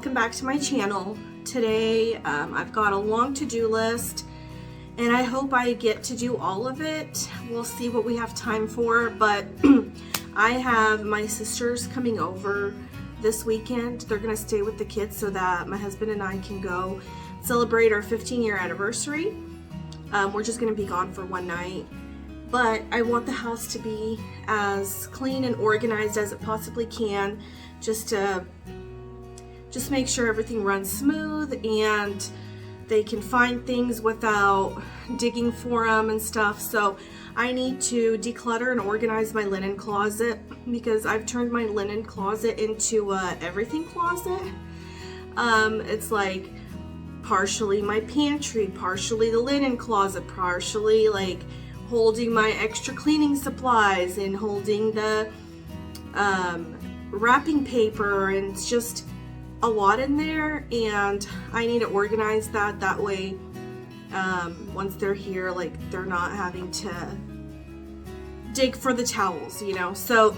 welcome back to my channel. Today I've got a long to-do list and I hope I get to do all of it. We'll see what we have time for, but I have my sisters coming over this weekend. They're gonna stay with the kids so that my husband and I can go celebrate our 15-year anniversary. We're just gonna be gone for one night, but I want the house to be as clean and organized as it possibly can, just to make sure everything runs smooth and they can find things without digging for them and stuff. So I need to declutter and organize my linen closet because I've turned my linen closet into a everything closet. It's like partially my pantry, partially the linen closet, partially like holding my extra cleaning supplies and holding the wrapping paper, and it's just a lot in there, and I need to organize that way once they're here, like they're not having to dig for the towels, you know. So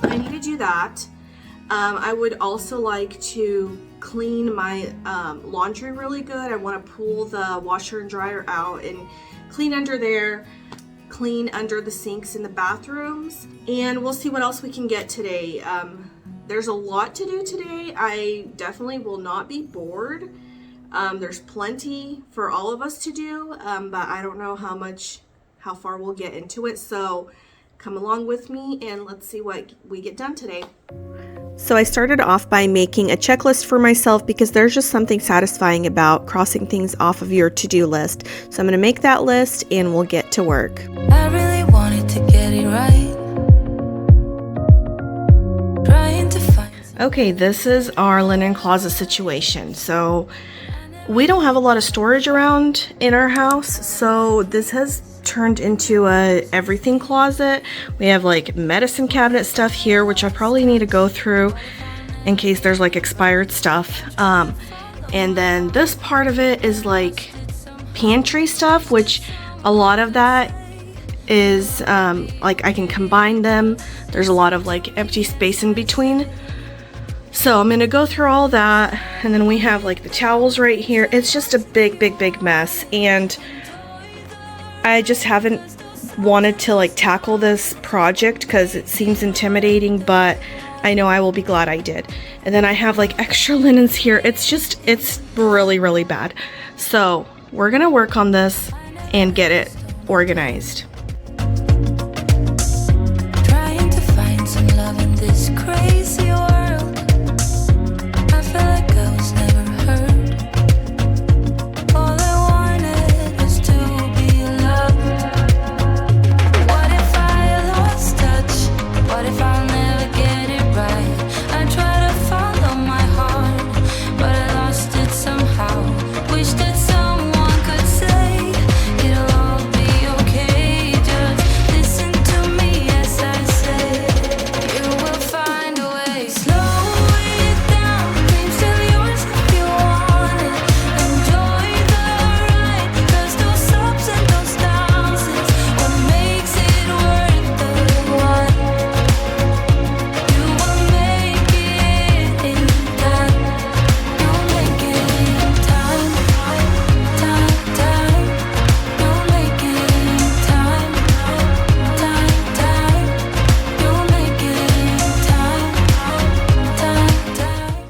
I need to do that. I would also like to clean my laundry really good. I want to pull the washer and dryer out and clean under there, clean under the sinks in the bathrooms, and we'll see what else we can get today. There's a lot to do today. I definitely will not be bored. There's plenty for all of us to do, but I don't know how far we'll get into it. So come along with me and let's see what we get done today. So I started off by making a checklist for myself because there's just something satisfying about crossing things off of your to-do list. So I'm going to make that list and we'll get to work. I really wanted to get it right. Okay, this is our linen closet situation. So we don't have a lot of storage around in our house, so this has turned into a everything closet. We have like medicine cabinet stuff here, which I probably need to go through in case there's like expired stuff. And then this part of it is like pantry stuff, which a lot of that is like I can combine them. There's a lot of like empty space in between. So I'm gonna go through all that, and then we have like the towels right here. It's just a big mess, and I just haven't wanted to like tackle this project because it seems intimidating, but I know I will be glad I did. And then I have like extra linens here. It's really bad. So we're gonna work on this and get it organized. Trying to find some love in this crazy world.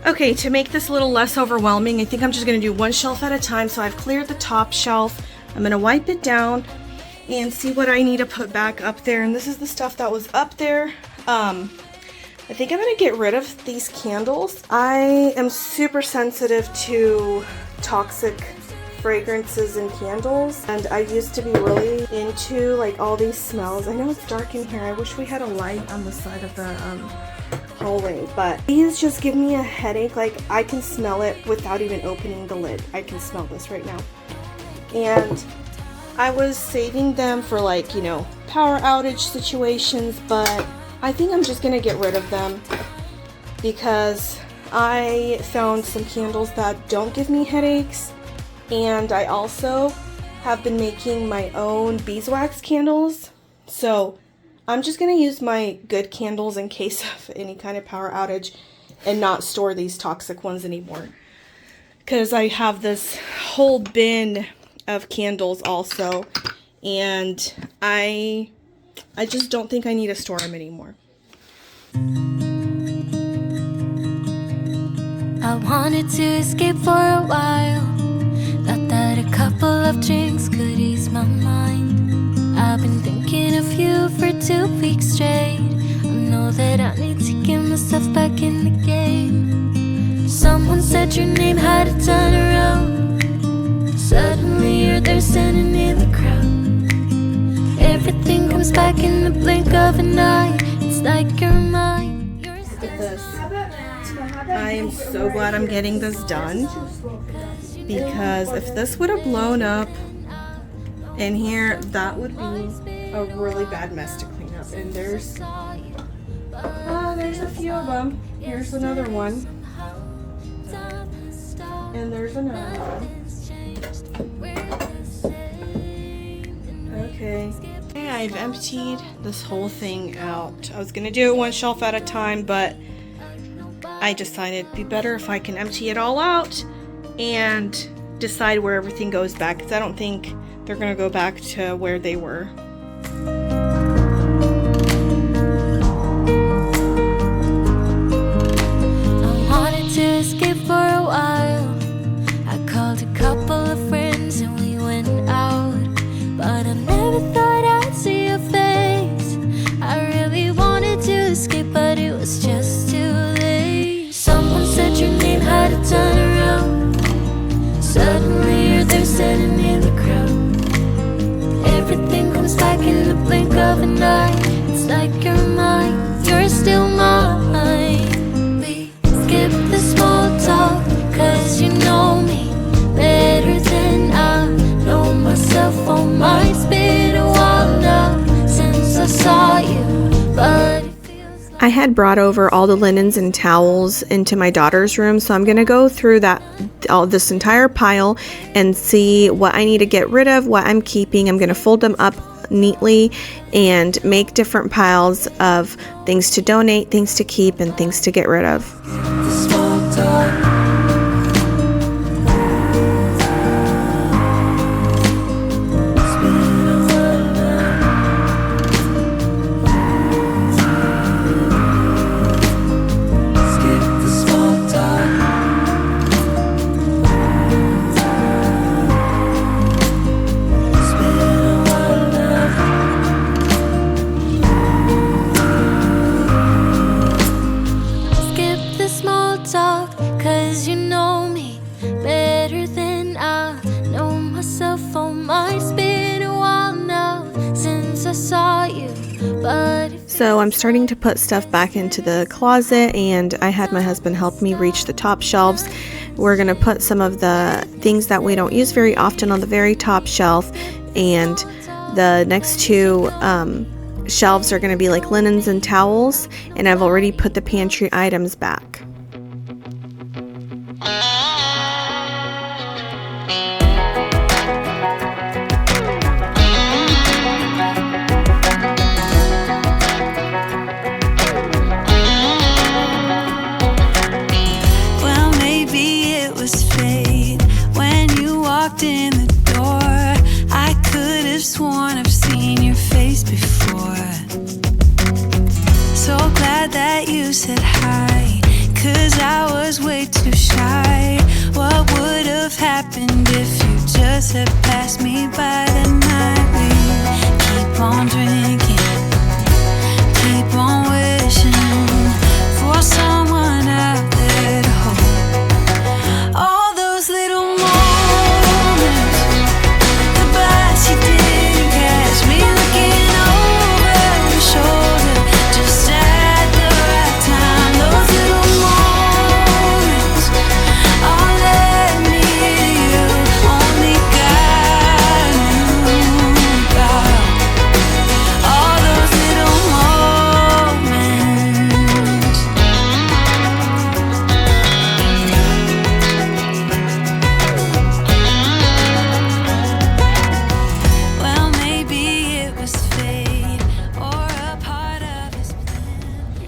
Okay, to make this a little less overwhelming, I think I'm just going to do one shelf at a time. So I've cleared the top shelf. I'm going to wipe it down and see what I need to put back up there. And this is the stuff that was up there. I think I'm going to get rid of these candles. I am super sensitive to toxic fragrances and candles, and I used to be really into like all these smells. I know it's dark in here. I wish we had a light on the side of the hallway, but these just give me a headache. Like I can smell it without even opening the lid. I can smell this right now. And I was saving them for like, you know, power outage situations, but I think I'm just gonna get rid of them because I found some candles that don't give me headaches, and I also have been making my own beeswax candles. So I'm just gonna use my good candles in case of any kind of power outage. and not store these toxic ones anymore. Because I have this whole bin of candles also, and I just don't think I need to store them anymore. I wanted to escape for a while. Thought that a couple of drinks could ease my mind. I've been thinking of you for 2 weeks straight. I know that I need to get myself back in the game. Someone said your name had a turn around. Suddenly you're there standing in the crowd. Everything comes back in the blink of an eye. It's like you're mine. Look at this. I am so glad I'm getting this done, because if this would have blown up in here, that would be a really bad mess to clean up. And there's a few of them. Here's another one, and there's another one. Okay, I've emptied this whole thing out. I was gonna do it one shelf at a time, but I decided it'd be better if I can empty it all out and decide where everything goes back, because I don't think they're gonna go back to where they were. I wanted to escape for a while. I called a couple of friends and we went out, but I never thought I'd see your face. I really wanted to escape, but it was just too late. Someone said your name had a turn around. Suddenly you're there standing in the crowd. Everything comes back in the blink of an eye. It's like you're mine, you're still mine. We skip the small talk, cause you know me better than I know myself. Oh my, it's been a while now since I saw you, but I had brought over all the linens and towels into my daughter's room, so I'm gonna go through this entire pile and see what I need to get rid of, what I'm keeping. I'm gonna fold them up neatly and make different piles of things to donate, things to keep, and things to get rid of. So I'm starting to put stuff back into the closet, and I had my husband help me reach the top shelves. We're going to put some of the things that we don't use very often on the very top shelf, and the next two shelves are going to be like linens and towels, and I've already put the pantry items back. In the door, I could have sworn I've seen your face before. So glad that you said hi, 'cause I was way too shy. What would have happened if you just had passed me by the night? We keep on drinking, keep on wishing for someone out there to hold. All those little all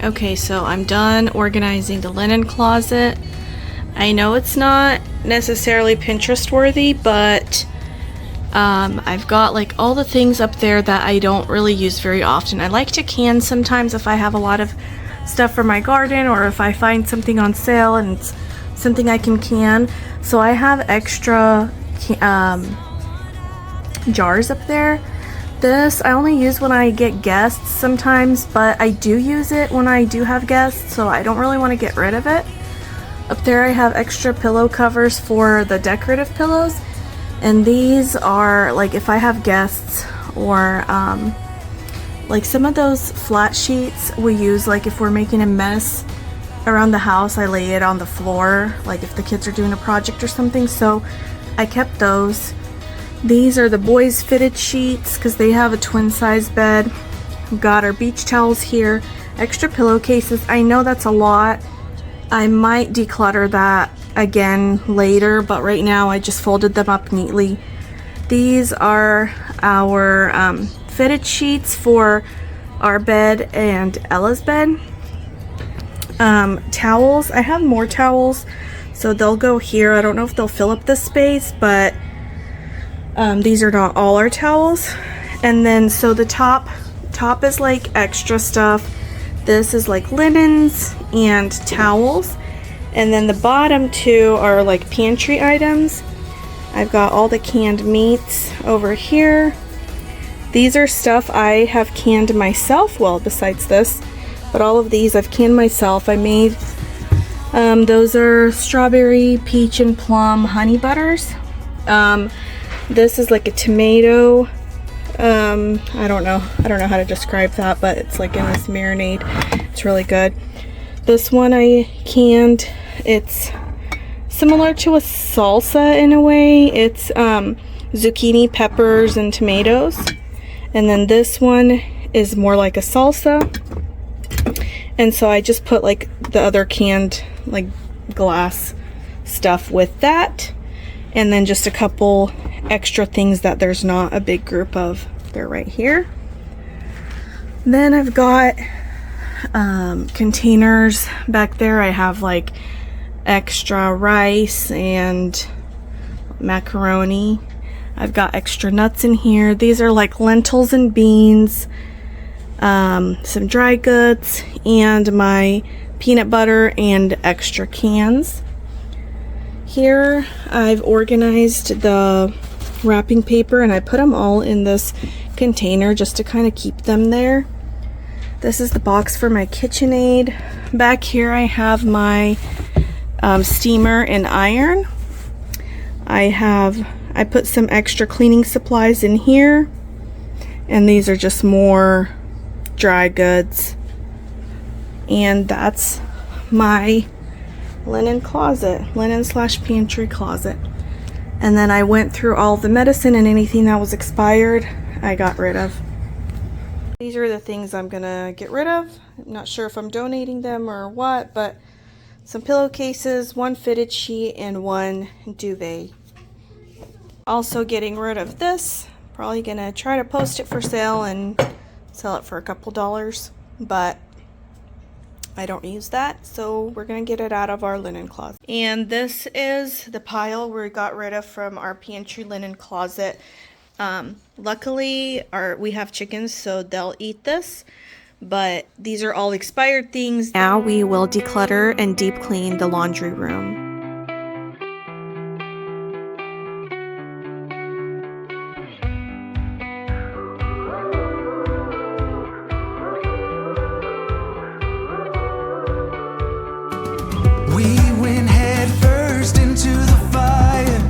Okay, so I'm done organizing the linen closet. I know it's not necessarily Pinterest worthy, but I've got like all the things up there that I don't really use very often. I like to can sometimes if I have a lot of stuff for my garden, or if I find something on sale and it's something I can can. So I have extra jars up there. This I only use when I get guests sometimes, but I do use it when I do have guests, so I don't really want to get rid of it. Up there I have extra pillow covers for the decorative pillows, and these are like if I have guests, or like some of those flat sheets we use like if we're making a mess around the house. I lay it on the floor like if the kids are doing a project or something, so I kept those. These are the boys fitted sheets because they have a twin size bed. We've got our beach towels here, extra pillowcases. I know that's a lot. I might declutter that again later, but right now I just folded them up neatly. These are our fitted sheets for our bed and Ella's bed. Towels, I have more towels, so they'll go here. I don't know if they'll fill up this space, but these are not all our towels. And then so the top is like extra stuff. This is like linens and towels, and then the bottom two are like pantry items. I've got all the canned meats over here. These are stuff I have canned myself, well besides this, but all of these I've canned myself. I made those are strawberry, peach, and plum honey butters. This is like a tomato, I don't know how to describe that, but it's like in this marinade. It's really good. This one I canned. It's similar to a salsa in a way. It's zucchini, peppers, and tomatoes. And then this one is more like a salsa. And so I just put like the other canned like glass stuff with that. And then just a couple extra things that there's not a big group of. They're right here. Then I've got containers back there. I have like extra rice and macaroni. I've got extra nuts in here. These are like lentils and beans, some dry goods, and my peanut butter and extra cans. Here I've organized the wrapping paper and I put them all in this container just to kind of keep them there. This is the box for my KitchenAid. Back here I have my steamer and iron. I put some extra cleaning supplies in here, and these are just more dry goods. And that's my linen closet, linen/pantry closet. And then I went through all the medicine and anything that was expired I got rid of. These are the things I'm gonna get rid of. I'm not sure if I'm donating them or what, but some pillowcases, one fitted sheet, and one duvet. Also getting rid of this. Probably gonna try to post it for sale and sell it for a couple dollars, but I don't use that, so we're gonna get it out of our linen closet. And this is the pile we got rid of from our pantry linen closet. Luckily we have chickens, so they'll eat this, but these are all expired things. Now we will declutter and deep clean the laundry room. We went head first into the fire,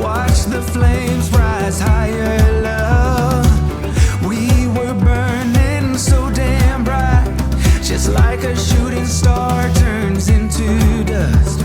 watched the flames rise higher, love. We were burning so damn bright, just like a shooting star turns into dust.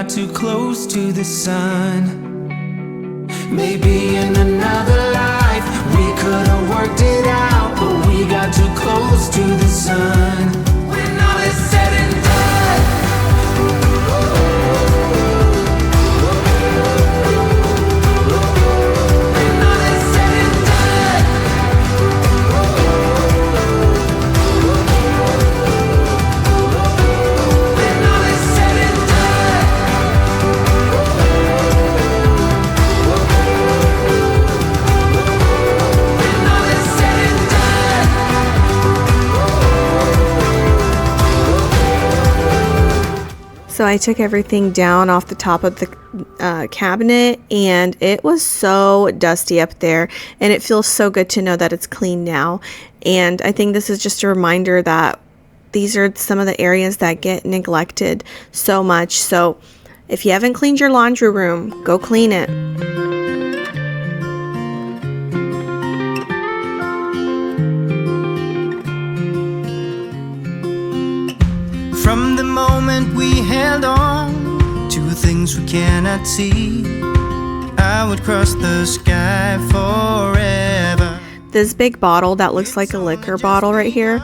got too close to the sun. Maybe in another life we could have worked it out, but we got too close to the sun. When all is said and done, when all is said and done, when all is said and done. So I took everything down off the top of the cabinet, and it was so dusty up there, and it feels so good to know that it's clean now. And I think this is just a reminder that these are some of the areas that get neglected so much. So if you haven't cleaned your laundry room, go clean it. From the moment we held on to things we cannot see, I would cross the sky forever. This big bottle that looks like a liquor bottle right here,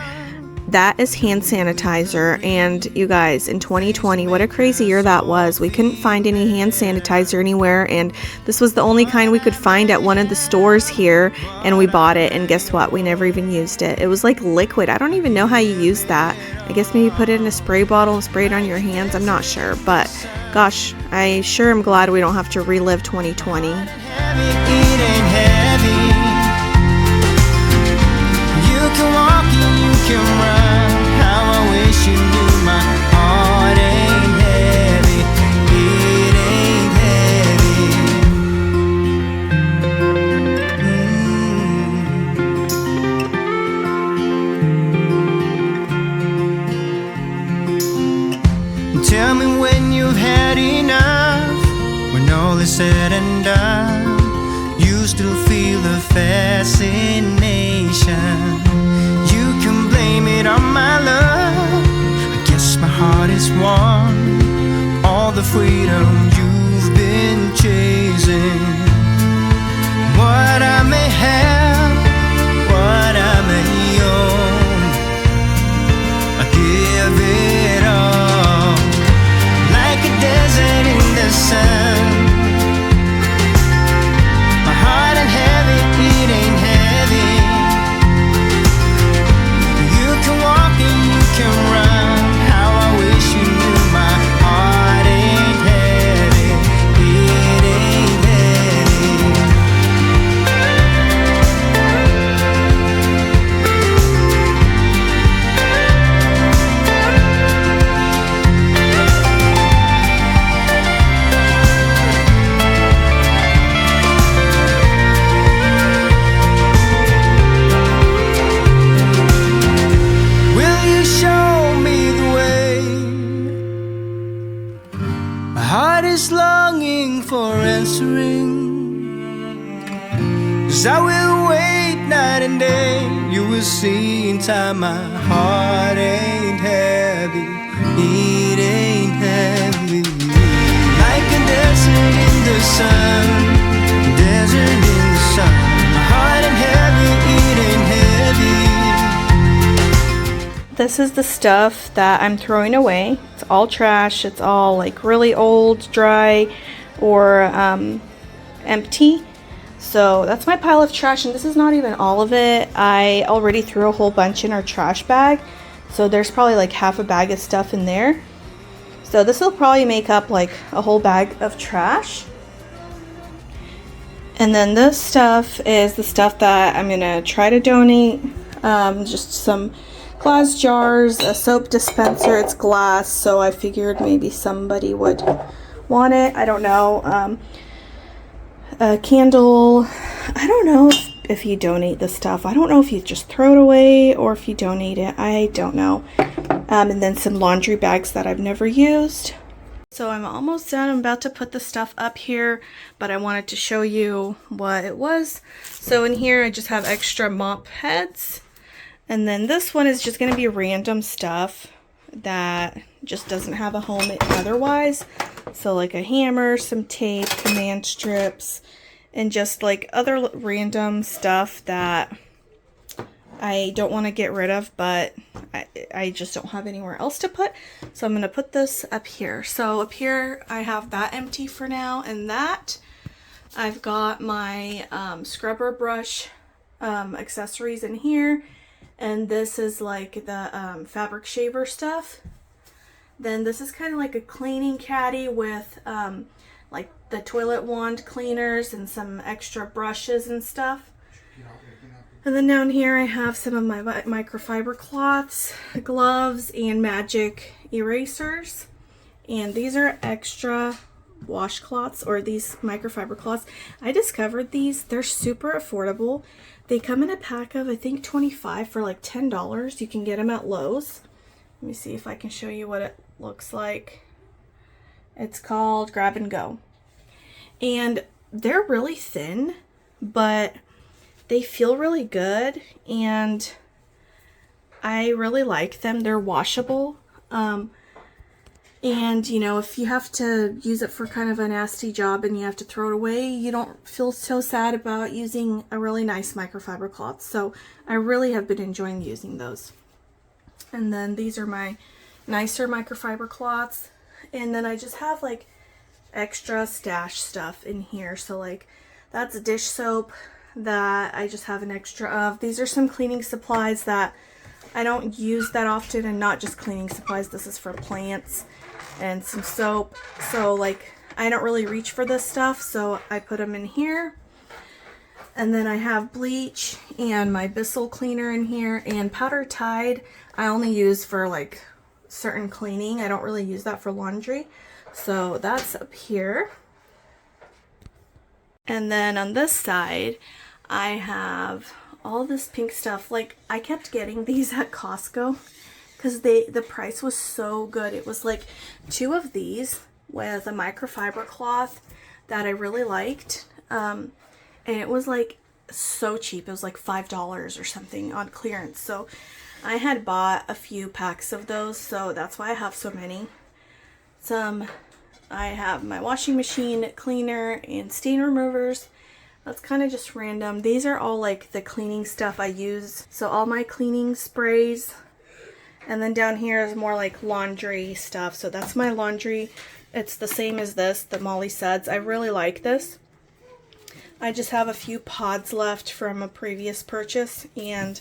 that is hand sanitizer. And you guys, in 2020, what a crazy year that was. We couldn't find any hand sanitizer anywhere, and this was the only kind we could find at one of the stores here, and we bought it, and guess what? We never even used it. It was like liquid. I don't even know how you use that. I guess maybe put it in a spray bottle and spray it on your hands. I'm not sure, but gosh, I sure am glad we don't have to relive 2020. Heavy, it ain't heavy. You can walk and you can run. How I wish you knew my heart ain't heavy. It ain't heavy. Tell me when you've had enough. When all is said and done, you still feel the fascination. You can blame it on my love. I guess my heart is won. All the freedom you've been chasing. What I may have, what I may own, I give it all. Like a desert in the sun. My heart ain't heavy, it ain't heavy. You can walk and you can run. How I wish you knew my heart ain't heavy. It ain't heavy. Will you show me the way? My heart is longing for answering. 'Cause I will wait night and day. You will see in time my heart ain't heavy. It ain't heavy. Like a desert in the sun. Desert in the sun. My heart ain't heavy. It ain't heavy. This is the stuff that I'm throwing away. It's all trash. It's all like really old, dry, or empty. So that's my pile of trash, and this is not even all of it. I already threw a whole bunch in our trash bag. So there's probably like half a bag of stuff in there. So this will probably make up like a whole bag of trash. And then this stuff is the stuff that I'm gonna try to donate. Just some glass jars, a soap dispenser. It's glass, so I figured maybe somebody would want it. I don't know. A candle. I don't know if you donate the stuff. I don't know if you just throw it away or if you donate it. I don't know. And then some laundry bags that I've never used. So I'm almost done. I'm about to put the stuff up here, but I wanted to show you what it was. So in here I just have extra mop heads. And then this one is just going to be random stuff that just doesn't have a home otherwise. So like a hammer, some tape, command strips, and just like other random stuff that I don't want to get rid of, but I just don't have anywhere else to put. So I'm going to put this up here. So up here I have that empty for now, and that I've got my scrubber brush accessories in here, and this is like the fabric shaver stuff. Then this is kind of like a cleaning caddy with like the toilet wand cleaners and some extra brushes and stuff. And then down here I have some of my microfiber cloths, gloves, and magic erasers. And these are extra washcloths, or these microfiber cloths. I discovered these. They're super affordable. They come in a pack of, I think, 25 for like $10. You can get them at Lowe's. Let me see if I can show you what it looks like. It's called Grab and Go. And they're really thin, but they feel really good, and I really like them. They're washable. And, you know, if you have to use it for kind of a nasty job and you have to throw it away, you don't feel so sad about using a really nice microfiber cloth. So I really have been enjoying using those. And then these are my nicer microfiber cloths. And then I just have like extra stash stuff in here. So like that's a dish soap that I just have an extra of. These are some cleaning supplies that I don't use that often, and not just cleaning supplies. This is for plants. And some soap. So like I don't really reach for this stuff, so I put them in here. And then I have bleach and my Bissell cleaner in here, and powder Tide I only use for like certain cleaning. I don't really use that for laundry. So that's up here. And then on this side I have all this pink stuff. Like I kept getting these at Costco because the price was so good. It was like 2 of these with a microfiber cloth that I really liked. And it was like so cheap. It was like $5 or something on clearance. So I had bought a few packs of those, so that's why I have so many. I have my washing machine cleaner and stain removers. That's kind of just random. These are all like the cleaning stuff I use. So all my cleaning sprays. And then down here is more like laundry stuff. So that's my laundry. It's the same as this, the Molly Suds. I really like this. I just have a few pods left from a previous purchase, and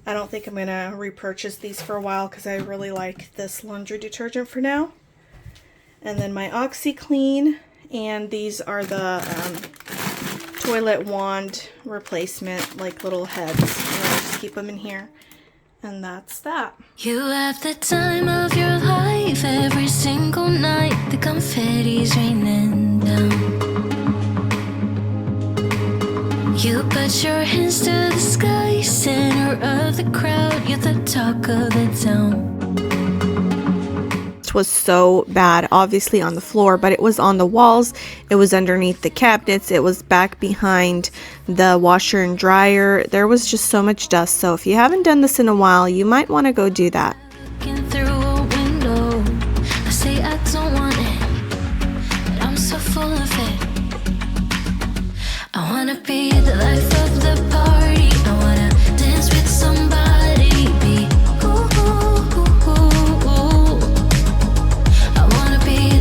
I don't think I'm going to repurchase these for a while because I really like this laundry detergent for now. And then my OxyClean, and these are the toilet wand replacement, like little heads. And I just keep them in here. And that's that. You have the time of your life every single night. The confetti's raining down. You put your hands to the sky, center of the crowd. You're the talk of the town. Was so bad, obviously on the floor, but it was on the walls, it was underneath the cabinets, it was back behind the washer and dryer. There was just so much dust. So if you haven't done this in a while, you might want to go do that. Looking through a window, I say I don't want it, but I'm so full of it. I wanna be the life of the party. I wanna dance with somebody, be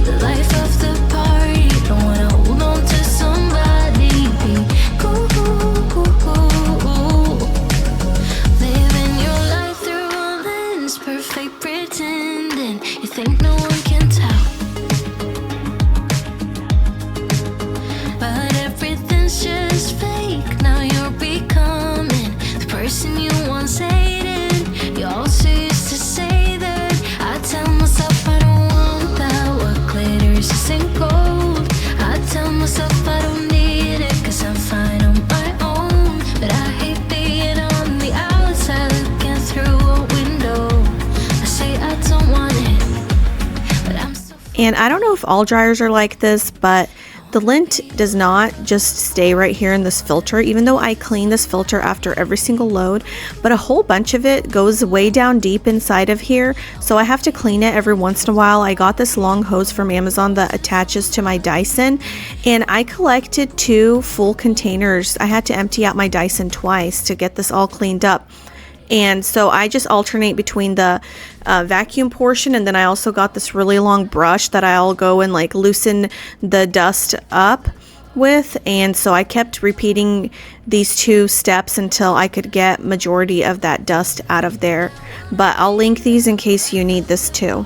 the life of the party. Don't wanna hold on to somebody, be cool. Living your life through a lens, perfect pretending. You think no one can tell, but everything's just fake. Now you're becoming the person you once hated. You also used to say that. I tell myself I don't want that. What glitters isn't gold. I tell myself I don't need it, cause I'm fine on my own. But I hate being on the outside looking through a window. I say I don't want it, but I'm so. And I don't know if all dryers are like this, but The lint does not just stay right here in this filter, even though I clean this filter after every single load, but a whole bunch of it goes way down deep inside of here, so I have to clean it every once in a while. I got this long hose from Amazon that attaches to my Dyson, and I collected 2 full containers. I had to empty out my Dyson twice to get this all cleaned up. And so I just alternate between the vacuum portion, and then I also got this really long brush that I'll go and like loosen the dust up with. And so I kept repeating these 2 steps until I could get majority of that dust out of there. But I'll link these in case you need this too.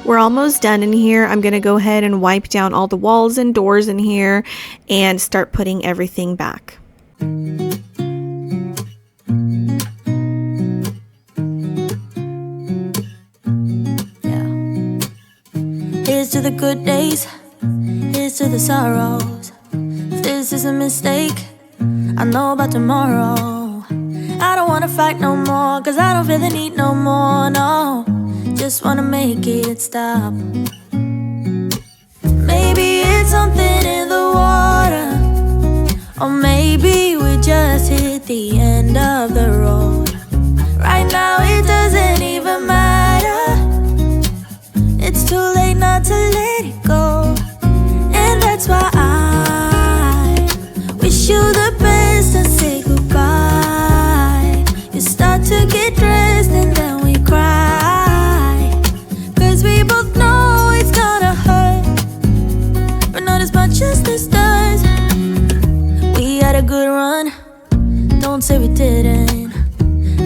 We're almost done in here. I'm going to go ahead and wipe down all the walls and doors in here and start putting everything back. Here's to the good days, here's to the sorrows. If this is a mistake, I know about tomorrow. I don't wanna fight no more, cause I don't feel the need no more, no. Just wanna make it stop. Maybe it's something in the water, or maybe we just hit the end of the road. Right now it doesn't even matter. It's too late not to let it go. And that's why I wish you the best and say goodbye. You start to get dressed and then we cry, cause we both know it's gonna hurt, but not as much as this does. We had a good run, don't say we didn't.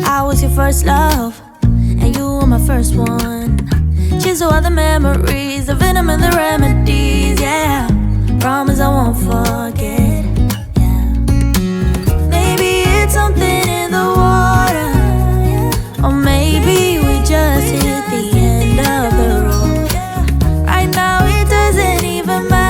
I was your first love, and you were my first one. Cheers to all the memories, the venom and the remedies, yeah. Promise I won't forget, yeah. Maybe it's something in the water, yeah. Or maybe we just hit the end of the road, yeah. Right now it doesn't even matter.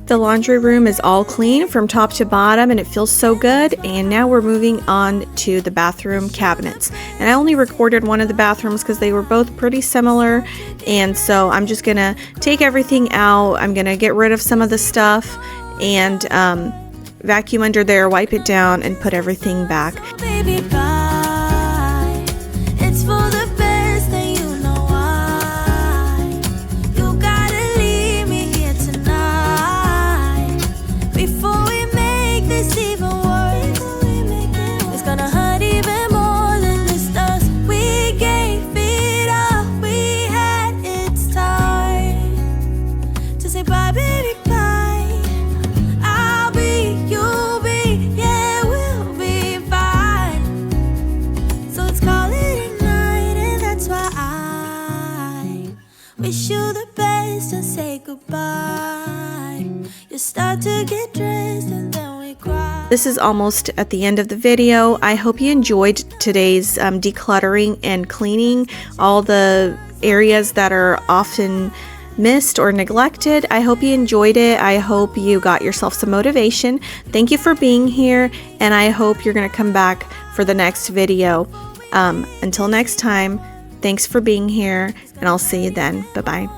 The laundry room is all clean from top to bottom and it feels so good. And now we're moving on to the bathroom cabinets. And I only recorded one of the bathrooms because they were both pretty similar. And so I'm just gonna take everything out. I'm gonna get rid of some of the stuff and vacuum under there, wipe it down, and put everything back. Baby, bye. It's for the best and you know why. You gotta leave me here tonight before we make this even worse. It's gonna hurt even more than this does. We gave it all we had. It's time to say bye, baby, bye. I'll be, you'll be, yeah, we'll be fine. So let's call it a night, and that's why I wish you the best and say goodbye. You start to get dressed and then we cry. This is almost at the end of the video. I hope you enjoyed today's decluttering and cleaning all the areas that are often missed or neglected. I hope you enjoyed it. I hope you got yourself some motivation. Thank you for being here, and I hope you're going to come back for the next video. Until next time, thanks for being here, and I'll see you then. Bye-bye.